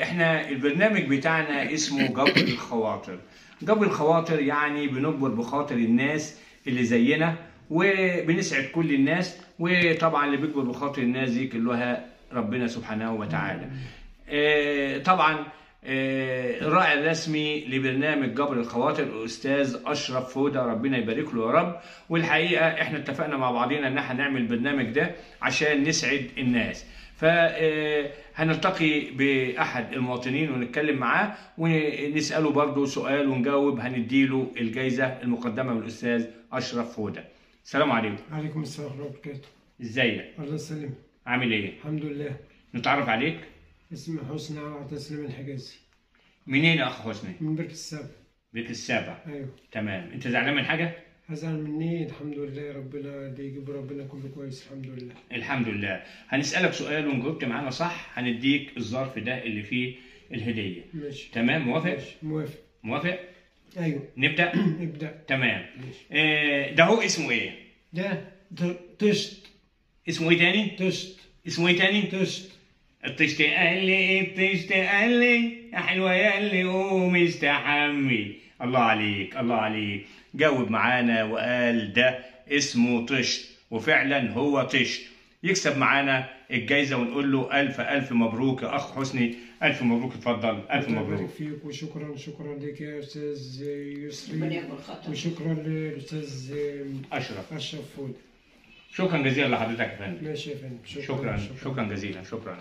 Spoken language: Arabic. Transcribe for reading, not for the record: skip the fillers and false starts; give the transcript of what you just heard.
احنا البرنامج بتاعنا اسمه جبر الخواطر. جبر الخواطر يعني بنجبر بخاطر الناس اللي زينا وبنسعد كل الناس، وطبعا اللي بيجبر بخاطر الناس دي كلها ربنا سبحانه وتعالى. طبعا الراعي الرسمي لبرنامج جبر الخواطر الاستاذ اشرف فوده، ربنا يبارك له يا رب. والحقيقه احنا اتفقنا مع بعضينا ان احنا نعمل البرنامج ده عشان نسعد الناس. فهنلتقي باحد المواطنين ونتكلم معاه ونساله برضه سؤال ونجاوب، هنديله الجائزه المقدمه من الاستاذ اشرف فوده. السلام عليكم. وعليكم السلام ورحمه الله وبركاته. ازيك؟ الله يسلمك. عامل ايه؟ الحمد لله. نتعرف عليك؟ اسمي حسني عبد السلام الحجازي. منين يا اخ حسني؟ من بركة السابع. بركة السابع. ايوه تمام. انت زعلان من حاجه؟ هزعل مني؟ الحمد لله، ربنا اللي يجيب ربنا كله كويس الحمد لله. الحمد لله. هنسالك سؤال وان جاوبت معانا صح هنديك الظرف ده اللي فيه الهديه. ماشي. تمام. موافق؟ ماشي. موافق. موافق؟ ايوه. نبدا. ابدا. تمام. ماشي. ده هو اسمه ايه؟ ده طشت. اسمه ايه تاني؟ طشت. اسمه ايه تاني؟ طشت. الطشت قال لي، الطشت قال لي يا حلوه يا اللي قوم استحمي. الله عليك الله عليك. جاوب معانا وقال ده اسمه طشت، وفعلا هو طشت. يكسب معانا الجايزه ونقول له الف الف مبروك يا اخ حسني. الف مبروك. اتفضل. الف مبروك. الله يبارك فيك، وشكرا لك يا استاذ يسري، وشكرا للاستاذ اشرف فوده. شكرا جزيلا لحضرتك يا فندم. ماشي يا فندم. شكرا جزيلا. شكرا.